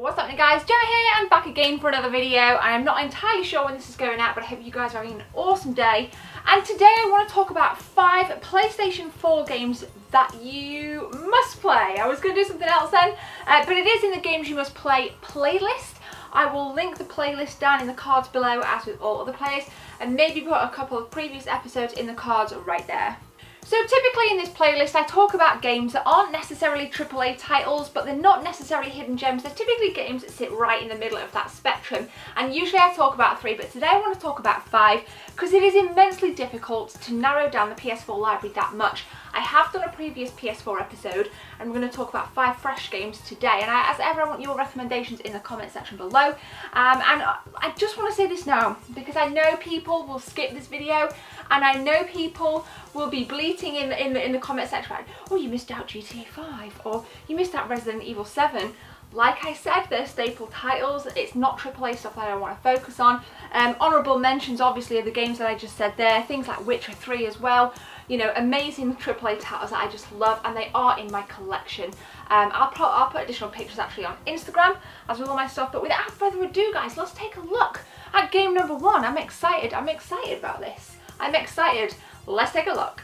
What's happening, guys? Joe here. I'm back again for another video. I am not entirely sure when this is going out, but I hope you guys are having an awesome day. And today I want to talk about 5 PlayStation 4 games that you must play. I was going to do something else then, but it is in the Games You Must Play playlist. I will link the playlist down in the cards below, as with all other players, and maybe put a couple of previous episodes in the cards right there. So typically in this playlist I talk about games that aren't necessarily AAA titles, but they're not necessarily hidden gems. They're typically games that sit right in the middle of that spectrum, and usually I talk about 3, but today I want to talk about 5 because it is immensely difficult to narrow down the PS4 library that much. I have done a previous PS4 episode and we're going to talk about 5 fresh games today, and as ever I want your recommendations in the comment section below. And I just want to say this now because I know people will skip this video and I know people will be bleating in the comment section like, oh, you missed out GTA 5 or you missed out Resident Evil 7. Like I said, they're staple titles. It's not AAA stuff that I want to focus on. Honourable mentions obviously are the games that I just said there, things like Witcher 3 as well. You know, amazing AAA titles that I just love, and they are in my collection. I'll put additional pictures actually on Instagram as with all my stuff, but without further ado guys, let's take a look at game number 1. I'm excited about this. I'm excited. Let's take a look.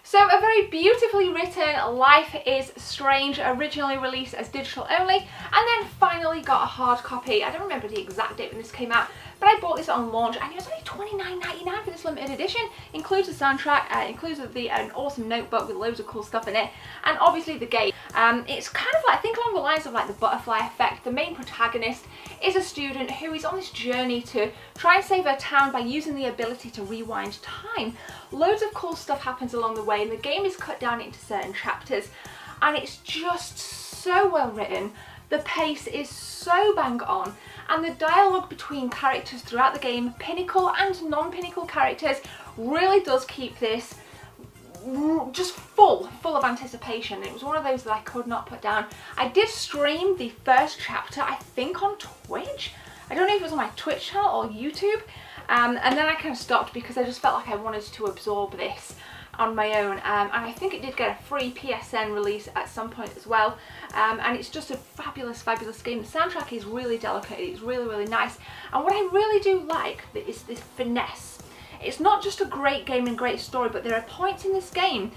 So, a very beautifully written Life is Strange, originally released as digital only, and then finally got a hard copy. I don't remember the exact date when this came out, but I bought this on launch and it was only $29.99 for this limited edition. Includes a soundtrack, includes an awesome notebook with loads of cool stuff in it, and obviously the game. It's kind of like, I think along the lines of like the butterfly effect. The main protagonist is a student who is on this journey to try and save her town by using the ability to rewind time. Loads of cool stuff happens along the way, and the game is cut down into certain chapters, and it's just so well written. The pace is so bang on, and the dialogue between characters throughout the game, pinnacle and non-pinnacle characters, really does keep this just full of anticipation. It was one of those that I could not put down. I did stream the first chapter, I think on Twitch. I don't know if it was on my Twitch channel or YouTube, and then I kind of stopped because I just felt like I wanted to absorb this on my own, and I think it did get a free PSN release at some point as well, and it's just a fabulous game. The soundtrack is really delicate, it's really nice, and what I really do like is this finesse. It's not just a great game and great story, but there are points in this game,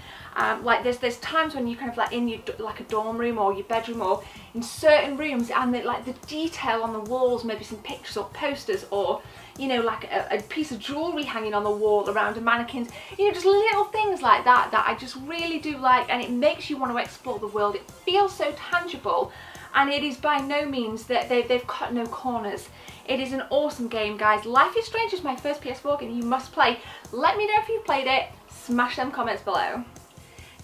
like there's times when you kind of like in your like a dorm room or your bedroom or in certain rooms, and like the detail on the walls, maybe some pictures or posters, or you know, like a piece of jewellery hanging on the wall around a mannequin, you know, just little things like that I just really do like, and it makes you want to explore the world. It feels so tangible, and it is by no means that they've cut no corners. It is an awesome game, guys. Life is Strange is my first PS4 game you must play. Let me know if you've played it. Smash them comments below.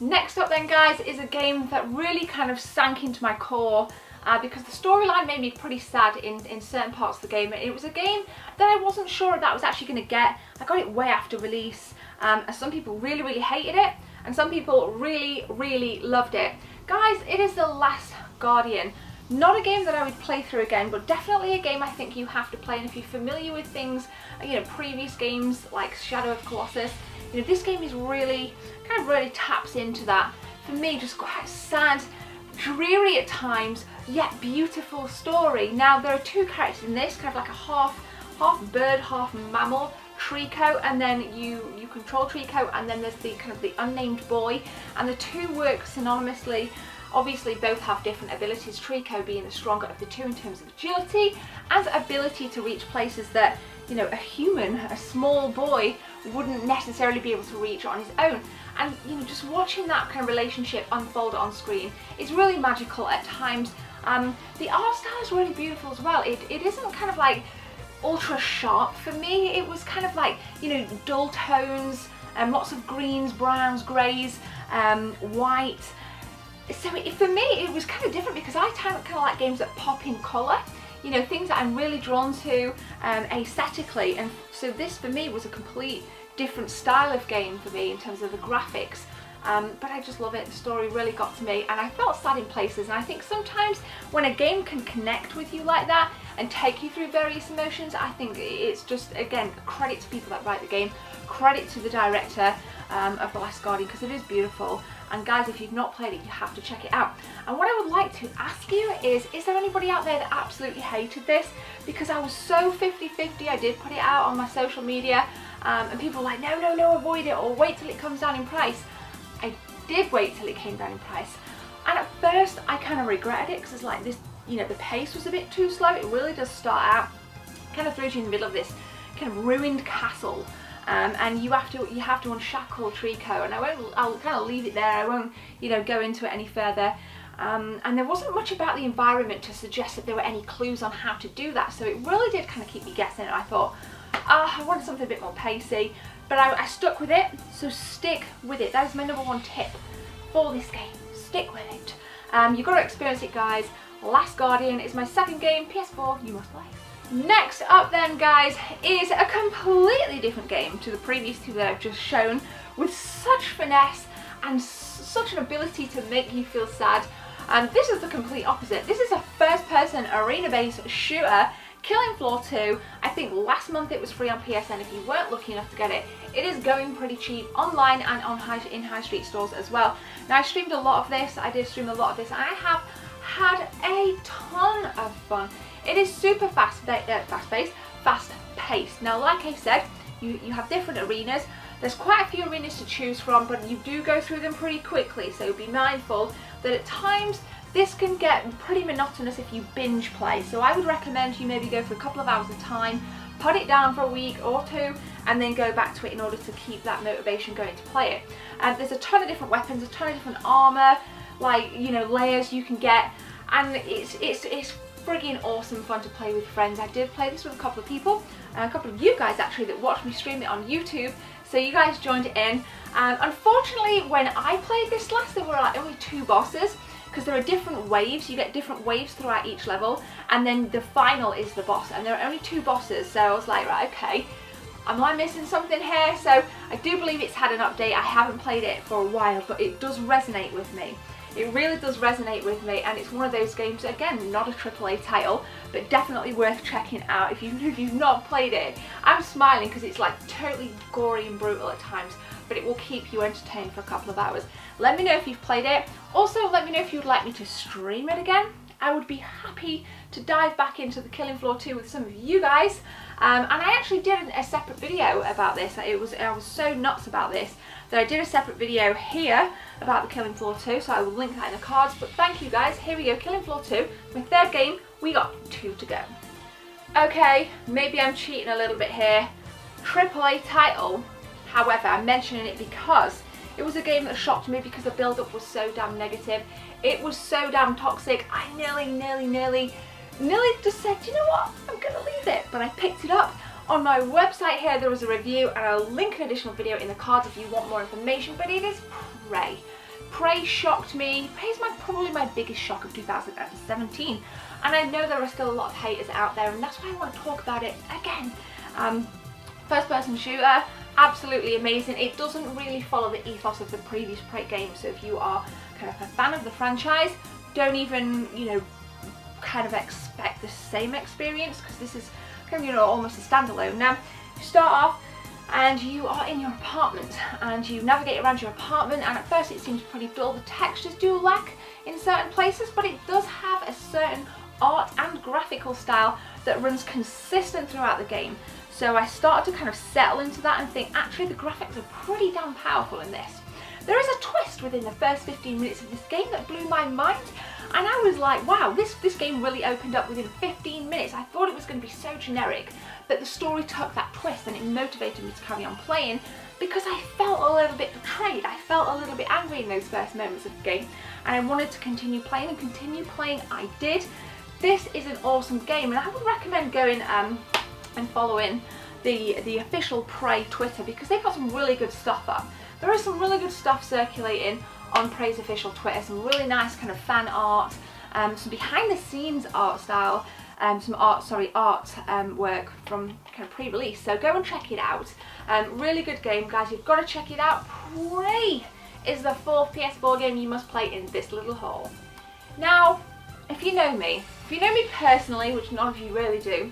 Next up then, guys, is a game that really kind of sank into my core because the storyline made me pretty sad in certain parts of the game. It was a game that I wasn't sure that I was actually going to get. I got it way after release. Some people really hated it, and some people really loved it. Guys, it is The Last Guardian. Not a game that I would play through again, but definitely a game I think you have to play. And if you're familiar with things, you know, previous games like Shadow of Colossus, you know, this game is really taps into that. For me, just quite sad, dreary at times, yet beautiful story. Now there are 2 characters in this, kind of like a half bird, half mammal, Trico, and then you control Trico, and then there's the kind of the unnamed boy, and the 2 work synonymously. Obviously both have different abilities, Trico being the stronger of the 2 in terms of agility and ability to reach places that, you know, a human, a small boy, wouldn't necessarily be able to reach on his own. And, you know, just watching that kind of relationship unfold on screen is really magical at times. The art style is really beautiful as well. It isn't kind of like ultra sharp for me. It was kind of like, you know, dull tones, lots of greens, browns, greys, white. So for me it was kind of different because I kind of like games that pop in colour, you know, things that I'm really drawn to aesthetically, and so this for me was a complete different style of game for me in terms of the graphics, but I just love it. The story really got to me, and I felt sad in places, and I think sometimes when a game can connect with you like that and take you through various emotions, I think it's just, again, credit to people that write the game, credit to the director of The Last Guardian, because it is beautiful. And guys, if you've not played it, you have to check it out. And what I would like to ask you is there anybody out there that absolutely hated this? Because I was so 50-50, I did put it out on my social media, and people were like, no, avoid it, or wait till it comes down in price. I did wait till it came down in price. And at first, I kind of regretted it, because it's like this, you know, the pace was a bit too slow. It really does start out, kind of throws you in the middle of this kind of ruined castle. And you have to unshackle Trico, and I'll kind of leave it there. I won't, you know, go into it any further. And there wasn't much about the environment to suggest that there were any clues on how to do that, so it really did kind of keep me guessing. And I thought, I wanted something a bit more pacey, but I stuck with it. So stick with it. That is my #1 tip for this game. Stick with it. You've got to experience it, guys. Last Guardian is my second game. PS4, you must play. Next up then, guys, is a completely different game to the previous two that I've just shown, with such finesse and such an ability to make you feel sad. And this is the complete opposite. This is a first-person arena-based shooter, Killing Floor 2. I think last month it was free on PSN if you weren't lucky enough to get it. It is going pretty cheap online and on in high street stores as well. Now, I streamed a lot of this. I did stream a lot of this, and I have had a ton of fun. It is super fast-paced. Now, like I said, you have different arenas. There's quite a few arenas to choose from, but you do go through them pretty quickly, so be mindful that at times this can get pretty monotonous if you binge play. So I would recommend you maybe go for a couple of hours at a time, put it down for a week or two, and then go back to it in order to keep that motivation going to play it. And there's a ton of different weapons, a ton of different armor, like, you know, layers you can get, and it's friggin' awesome fun to play with friends. I did play this with a couple of people, a couple of you guys actually that watched me stream it on YouTube, so you guys joined in. Unfortunately, when I played this last, there were like only 2 bosses, because there are different waves. You get different waves throughout each level, and then the final is the boss, and there are only 2 bosses, so I was like, right, okay, am I missing something here? So I do believe it's had an update. I haven't played it for a while, but it does resonate with me. It really does resonate with me, and it's one of those games, again, not a AAA title, but definitely worth checking out if you've not played it. I'm smiling because it's like totally gory and brutal at times, but it will keep you entertained for a couple of hours. Let me know if you've played it. Also, let me know if you'd like me to stream it again. I would be happy to dive back into the Killing Floor 2 with some of you guys. And I actually did a separate video about this. I was so nuts about this that I did a separate video here about the Killing Floor 2, so I will link that in the cards. But thank you guys. Here we go, Killing Floor 2, my 3rd game. We got 2 to go. Okay, maybe I'm cheating a little bit here. AAA title. However, I'm mentioning it because it was a game that shocked me because the build-up was so damn negative. It was so damn toxic. I nearly just said, you know what, I'm gonna leave it. But I picked it up. On my website here, there was a review, and I'll link an additional video in the cards if you want more information, but it is Prey. Prey shocked me. Prey is probably my biggest shock of 2017, and I know there are still a lot of haters out there, and that's why I want to talk about it again. First person shooter, absolutely amazing. It doesn't really follow the ethos of the previous Prey games, so if you are kind of a fan of the franchise, don't even, you know, kind of expect the same experience, because this is kind of, you know, almost a standalone. Now, you start off and you are in your apartment and you navigate around your apartment, and at first it seems pretty dull. The textures do lack in certain places, but it does have a certain art and graphical style that runs consistent throughout the game. So I started to kind of settle into that and think, actually the graphics are pretty damn powerful in this. There is a twist within the first 15 minutes of this game that blew my mind, and I was like, wow, this game really opened up within 15 minutes. I thought it was going to be so generic, but the story took that twist and it motivated me to carry on playing, because I felt a little bit betrayed. I felt a little bit angry in those first moments of the game, and I wanted to continue playing, and continue playing I did. This is an awesome game, and I would recommend going and following the official Prey Twitter, because they've got some really good stuff up. There is some really good stuff circulating on Prey's official Twitter, some really nice kind of fan art, some behind the scenes art style, some art work from kind of pre-release, so go and check it out. Really good game, guys, you've got to check it out. Prey is the 4th PS4 game you must play in this little haul. Now, if you know me personally, which none of you really do,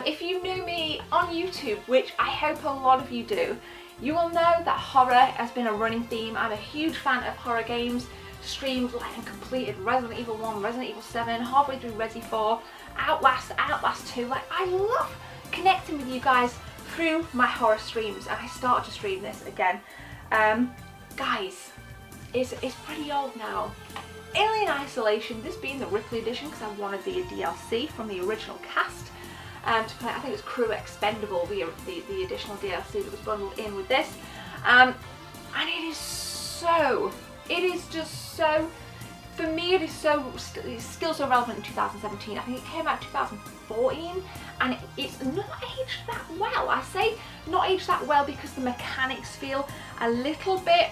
if you know me on YouTube, which I hope a lot of you do, You will know that horror has been a running theme. I'm a huge fan of horror games, streamed like and completed Resident Evil 1, Resident Evil 7, halfway through Resi 4, Outlast 2. Like, I love connecting with you guys through my horror streams, and I started to stream this again. Guys, it's pretty old now. Alien Isolation, this being the Ripley edition because I wanted the DLC from the original cast to play. I think it was Crew Expendable, the additional DLC that was bundled in with this. And it is just so, for me it is so, it's still so relevant in 2017. I think it came out in 2014 and it's not aged that well. I say not aged that well because the mechanics feel a little bit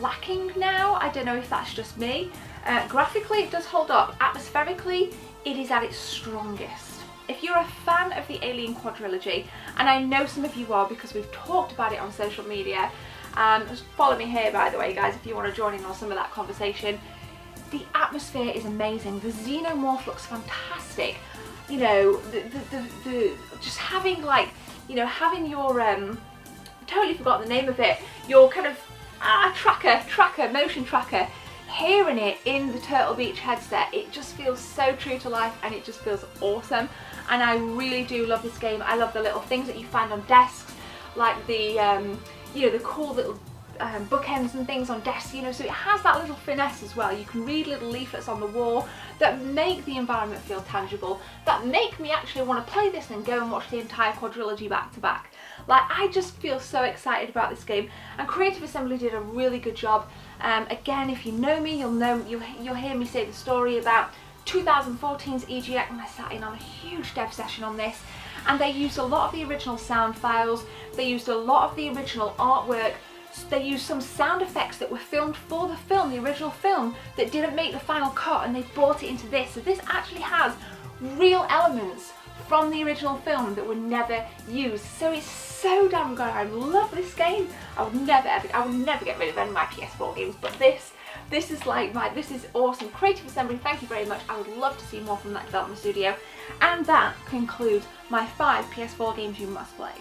lacking now. I don't know if that's just me. Graphically it does hold up. Atmospherically it is at its strongest. If you're a fan of the Alien quadrilogy, and I know some of you are because we've talked about it on social media, just follow me here by the way guys if you want to join in on some of that conversation. The atmosphere is amazing, the xenomorph looks fantastic, you know, the just having like, you know, having your, totally forgot the name of it, your kind of motion tracker, hearing it in the Turtle Beach headset, it just feels so true to life and it just feels awesome. And I really do love this game. I love the little things that you find on desks, like the you know, the cool little bookends and things on desks, you know, so it has that little finesse as well. You can read little leaflets on the wall that make the environment feel tangible, that make me actually want to play this and go and watch the entire quadrilogy back to back. Like, I just feel so excited about this game, and Creative Assembly did a really good job. Again, if you know me, you'll hear me say the story about 2014's EGX when I sat in on a huge dev session on this, and they used a lot of the original sound files, they used a lot of the original artwork, they used some sound effects that were filmed for the film, the original film, that didn't make the final cut, and they brought it into this. So this actually has real elements from the original film that were never used. So it's so damn good. I love this game. I would never get rid of any of my PS4 games, but this is like this is awesome. Creative Assembly, thank you very much. I would love to see more from that development studio. And that concludes my 5 PS4 games you must play.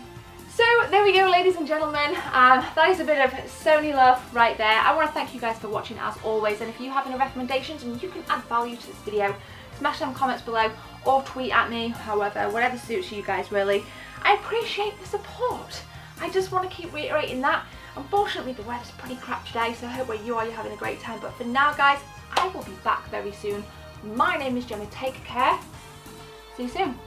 So there we go, ladies and gentlemen, that is a bit of Sony love right there. I want to thank you guys for watching as always, and if you have any recommendations and you can add value to this video, smash them comments below or tweet at me, however, whatever suits you guys really. I appreciate the support. I just want to keep reiterating that. Unfortunately the weather's pretty crap today, so I hope where you are you're having a great time, but for now guys, I will be back very soon. My name is Gemma, take care, see you soon.